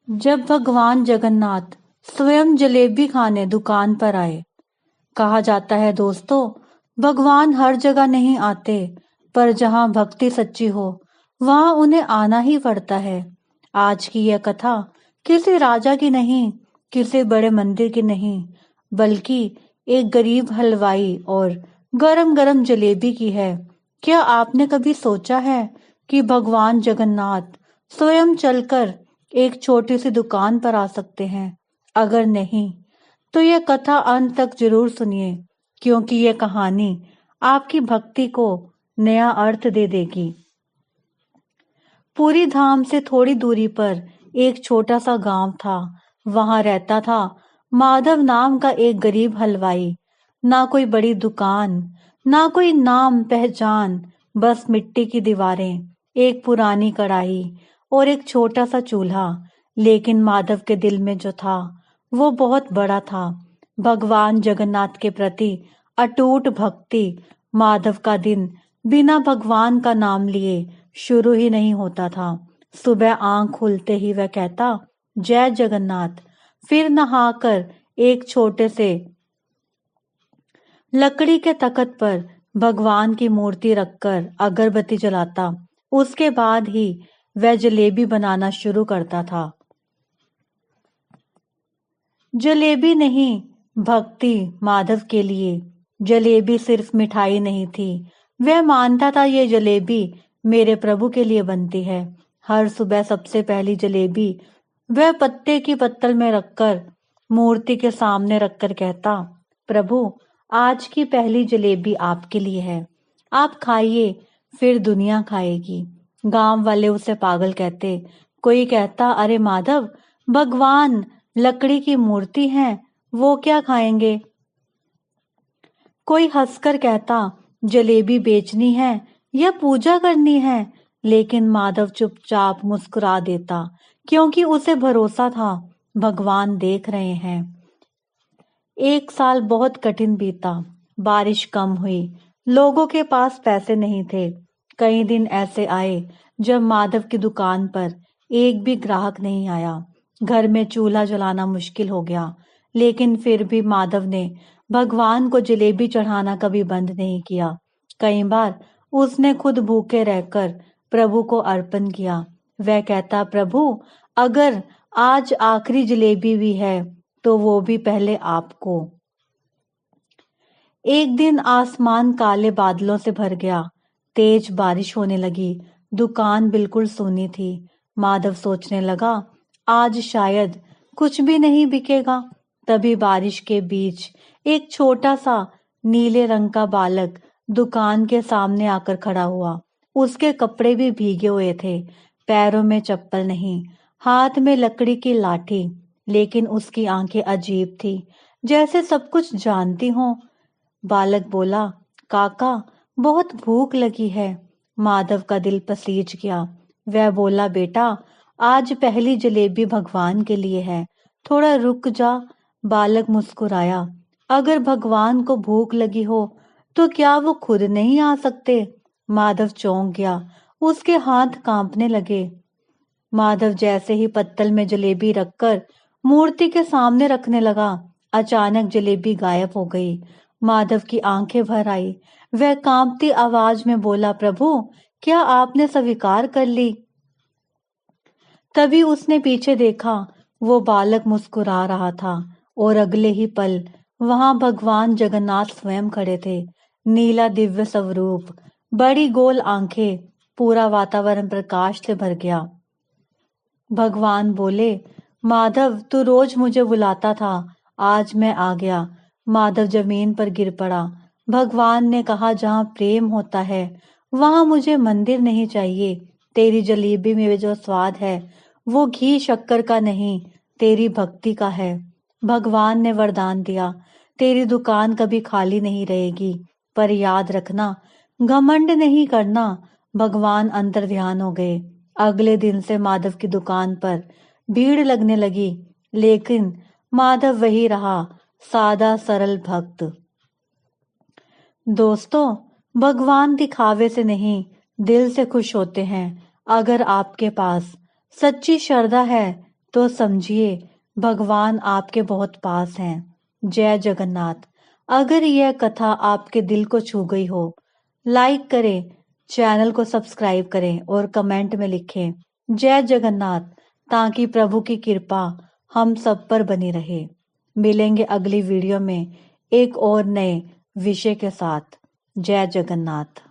जब भगवान जगन्नाथ स्वयं जलेबी खाने दुकान पर आए। कहा जाता है दोस्तों, भगवान हर जगह नहीं आते, पर जहां भक्ति सच्ची हो वहां उन्हें आना ही पड़ता है। आज की यह कथा किसी राजा की नहीं, किसी बड़े मंदिर की नहीं, बल्कि एक गरीब हलवाई और गरम गरम जलेबी की है। क्या आपने कभी सोचा है कि भगवान जगन्नाथ स्वयं चलकर एक छोटी सी दुकान पर आ सकते हैं? अगर नहीं, तो यह कथा अंत तक जरूर सुनिए, क्योंकि यह कहानी आपकी भक्ति को नया अर्थ दे देगी। पूरी धाम से थोड़ी दूरी पर एक छोटा सा गांव था। वहां रहता था माधव नाम का एक गरीब हलवाई। ना कोई बड़ी दुकान, ना कोई नाम पहचान, बस मिट्टी की दीवारें, एक पुरानी कढ़ाई और एक छोटा सा चूल्हा। लेकिन माधव के दिल में जो था वो बहुत बड़ा था, भगवान जगन्नाथ के प्रति अटूट भक्ति। माधव का दिन बिना भगवान का नाम लिए शुरू ही नहीं होता था। सुबह आंख खुलते ही वह कहता, जय जगन्नाथ। फिर नहाकर एक छोटे से लकड़ी के तख्त पर भगवान की मूर्ति रखकर अगरबत्ती जलाता। उसके बाद ही वह जलेबी बनाना शुरू करता था। जलेबी नहीं, भक्ति। माधव के लिए जलेबी सिर्फ मिठाई नहीं थी। वह मानता था ये जलेबी मेरे प्रभु के लिए बनती है। हर सुबह सबसे पहली जलेबी वह पत्ते की पत्तल में रखकर मूर्ति के सामने रखकर कहता, प्रभु, आज की पहली जलेबी आपके लिए है। आप खाइए, फिर दुनिया खाएगी। गांव वाले उसे पागल कहते। कोई कहता, अरे माधव, भगवान लकड़ी की मूर्ति है, वो क्या खाएंगे? कोई हंसकर कहता, जलेबी बेचनी है या पूजा करनी है? लेकिन माधव चुपचाप मुस्कुरा देता, क्योंकि उसे भरोसा था भगवान देख रहे हैं। एक साल बहुत कठिन बीता। बारिश कम हुई, लोगों के पास पैसे नहीं थे। कई दिन ऐसे आए जब माधव की दुकान पर एक भी ग्राहक नहीं आया। घर में चूल्हा जलाना मुश्किल हो गया, लेकिन फिर भी माधव ने भगवान को जलेबी चढ़ाना कभी बंद नहीं किया। कई बार उसने खुद भूखे रहकर प्रभु को अर्पण किया। वह कहता, प्रभु, अगर आज आखिरी जलेबी भी है तो वो भी पहले आपको। एक दिन आसमान काले बादलों से भर गया। तेज बारिश होने लगी। दुकान बिल्कुल सूनी थी। माधव सोचने लगा, आज शायद कुछ भी नहीं बिकेगा। तभी बारिश के बीच एक छोटा सा नीले रंग का बालक दुकान के सामने आकर खड़ा हुआ। उसके कपड़े भी भीगे हुए थे, पैरों में चप्पल नहीं, हाथ में लकड़ी की लाठी। लेकिन उसकी आंखें अजीब थी, जैसे सब कुछ जानती हों। बालक बोला, काका, बहुत भूख लगी है। माधव का दिल पसीज गया। वह बोला, बेटा, आज पहली जलेबी भगवान के लिए है, थोड़ा रुक जा। बालक मुस्कुराया, अगर भगवान को भूख लगी हो तो क्या वो खुद नहीं आ सकते? माधव चौंक गया, उसके हाथ कांपने लगे। माधव जैसे ही पत्तल में जलेबी रखकर मूर्ति के सामने रखने लगा, अचानक जलेबी गायब हो गई। माधव की आंखें भर आई। वह कांपती आवाज में बोला, प्रभु, क्या आपने स्वीकार कर ली? तभी उसने पीछे देखा, वो बालक मुस्कुरा रहा था और अगले ही पल वहां भगवान जगन्नाथ स्वयं खड़े थे। नीला दिव्य स्वरूप, बड़ी गोल आंखें, पूरा वातावरण प्रकाश से भर गया। भगवान बोले, माधव, तू रोज मुझे बुलाता था, आज मैं आ गया। माधव जमीन पर गिर पड़ा। भगवान ने कहा, जहाँ प्रेम होता है वहां मुझे मंदिर नहीं चाहिए। तेरी जलेबी में जो स्वाद है वो घी शक्कर का नहीं, तेरी भक्ति का है। भगवान ने वरदान दिया, तेरी दुकान कभी खाली नहीं रहेगी, पर याद रखना, घमंड नहीं करना। भगवान अंतर ध्यान हो गए। अगले दिन से माधव की दुकान पर भीड़ लगने लगी, लेकिन माधव वही रहा, सादा सरल भक्त। दोस्तों, भगवान दिखावे से नहीं, दिल से खुश होते हैं। अगर आपके पास सच्ची श्रद्धा है तो समझिए भगवान आपके बहुत पास हैं। जय जगन्नाथ। अगर यह कथा आपके दिल को छू गई हो, लाइक करें, चैनल को सब्सक्राइब करें और कमेंट में लिखें जय जगन्नाथ, ताकि प्रभु की कृपा हम सब पर बनी रहे। मिलेंगे अगली वीडियो में एक और नए विषय के साथ। जय जगन्नाथ।